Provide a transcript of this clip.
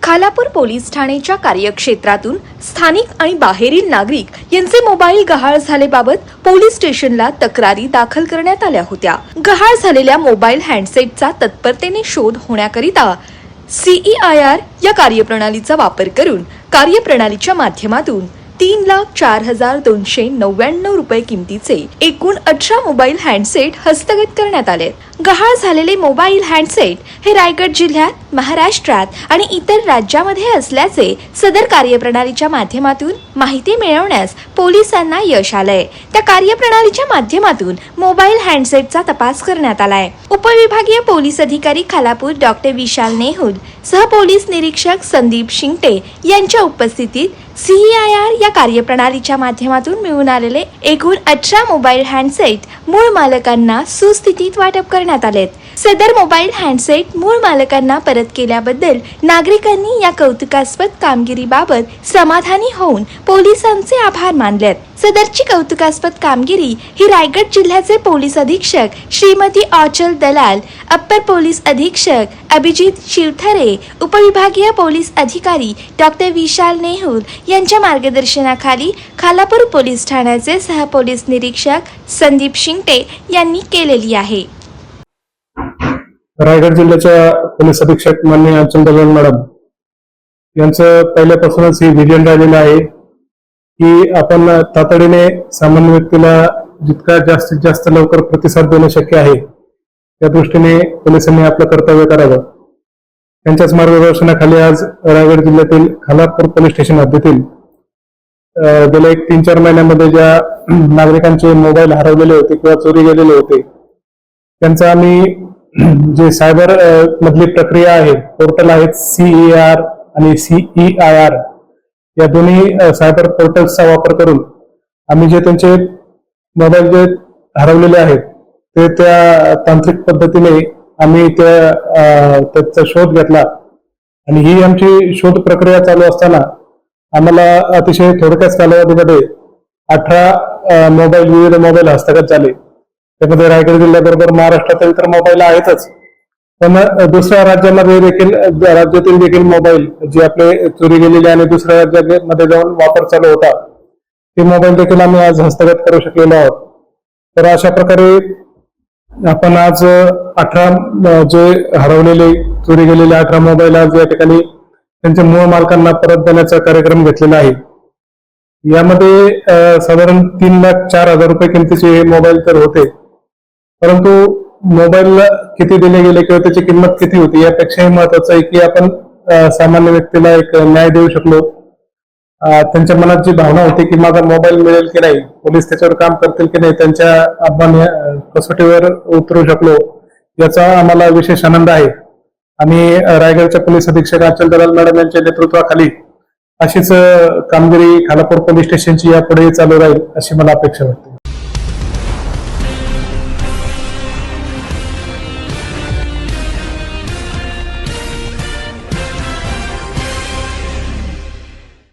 Khalapur police ठाण्याच्या कार्यक्षेत्रातून स्थानिक आणि बाहेरील नागरिक यांचे मोबाईल गहाळ झाल्याबाबत पोलीस स्टेशनला तक्रारी दाखल करण्यात आल्या होत्या। गहाळ झालेल्या मोबाईल हँडसेटचा तत्परतेने शोध होण्याकरिता CEIR या कार्यप्रणालीचा वापर करून कार्यप्रणालीच्या माध्यमातून 3,04,299 रुपये किमतीचे एकूण 18 मोबाईल हँडसेट हस्तगत करण्यात आले। गहाळ झालेले मोबाईल हँडसेट हे रायगड जिल्ह्यात, महाराष्ट्रात आणि इतर राज्यामध्ये असल्याचे सदर कार्यप्रणालीच्या माध्यमातून माहिती मिळवण्यास पोलिसांना यश आलंय। त्या कार्यप्रणालीच्या माध्यमातून मोबाईल हँडसेटचा तपास करण्यात आलाय। उपविभागीय पोलीस अधिकारी खालापूर डॉक्टर विशाल नेहुल सह पोलीस निरीक्षक संदीप शिंगटे यांच्या उपस्थितीत CEIR या कार्यप्रणालीच्या माध्यमातून मिळून आलेले एकूण 18 मोबाईल हँडसेट मूळ मालकांना सुस्थितीत वाटप करण्यात आलेत। सदर मोबाईल हँडसेट मूळ मालकांना परत केल्याबद्दल नागरिकांनी या कौतुकास्पद कामगिरीबाबत समाधानी होऊन पोलिसांचे आभार मानलेत। सदरची कौतुकास्पद कामगिरी ही रायगड जिल्ह्याचे पोलीस अधीक्षक श्रीमती आचल दलाल, अप्पर पोलीस अधीक्षक अभिजित शिवथरे, उपविभागीय पोलीस अधिकारी डॉक्टर विशाल नेहुल यांच्या मार्गदर्शनाखाली खालापूर पोलीस ठाण्याचे सहपोलीस निरीक्षक संदीप शिंगटे यांनी केलेली आहे। रायगड जिल्ह्याच्या पोलीस अधीक्षक माननीय आचल दलाल मॅडम यांचं पहिल्यापासूनच हे विजन राहिलेलं आहे की आपण तातडीने सामान्य व्यक्तीला जितका जास्तीत जास्त लवकर प्रतिसाद देणं शक्य आहे त्या दृष्टीने पोलिसांनी आपलं कर्तव्य करावं। त्यांच्याच मार्गदर्शनाखाली आज रायगड जिल्ह्यातील खालापूर पोलीस स्टेशन हद्दीतील गेल्या 3-4 महिन्यामध्ये ज्या नागरिकांचे मोबाईल हरवलेले होते किंवा चोरी गेलेले होते त्यांचा आम्ही जे सायबर मधली प्रक्रिया आहे, पोर्टल आहेत CER आणि CEIR या दोन्ही सायबर पोर्टल्सचा वापर करून आम्ही जे त्यांचे मोबाईल जे हरवलेले आहेत ते त्या तांत्रिक पद्धतीने आम्ही त्याचा शोध घेतला आणि ही आमची शोध प्रक्रिया चालू असताना आम्हाला अतिशय थोडक्याच कालावधीमध्ये 18 मोबाईल विविध मोबाईल हस्तगत झाले। त्यामध्ये रायगड जिल्ह्याबरोबर महाराष्ट्रातील तर मोबाईल आहेतच, पण दुसऱ्या राज्यातील देखील मोबाईल जे आपले चोरी गेलेले आणि दुसऱ्या राज्यामध्ये जाऊन वापर चालू होता ते मोबाईल देखील आम्ही आज हस्तगत करू शकलेलो आहोत। तर अशा प्रकारे आपण आज 18 जे हरवलेले चोरी गेलेले 18 मोबाईल आज या ठिकाणी त्यांच्या मूळ मालकांना परत देण्याचा कार्यक्रम घेतलेला आहे। यामध्ये साधारण 3,04,000 रुपये किमतीचे मोबाईल तर होते, परंतु मोबाईल किती दिले गेले किंवा त्याची किंमत किती होती यापेक्षाही महत्वाचं आहे की आपण सामान्य व्यक्तीला एक न्याय देऊ शकलो। त्यांच्या मनात जी भावना होती की माझा मोबाईल मिळेल की नाही, पोलीस त्याच्यावर काम करतील की नाही, त्यांच्या आपण कसोटीवर उतरू शकलो याचा आम्हाला विशेष आनंद आहे। आणि रायगडच्या पोलीस अधीक्षक आचल दलाल मॅडम यांच्या नेतृत्वाखाली अशीच कामगिरी खालापूर पोलीस स्टेशनची यापुढे चालू राहील अशी मला अपेक्षा वाटते।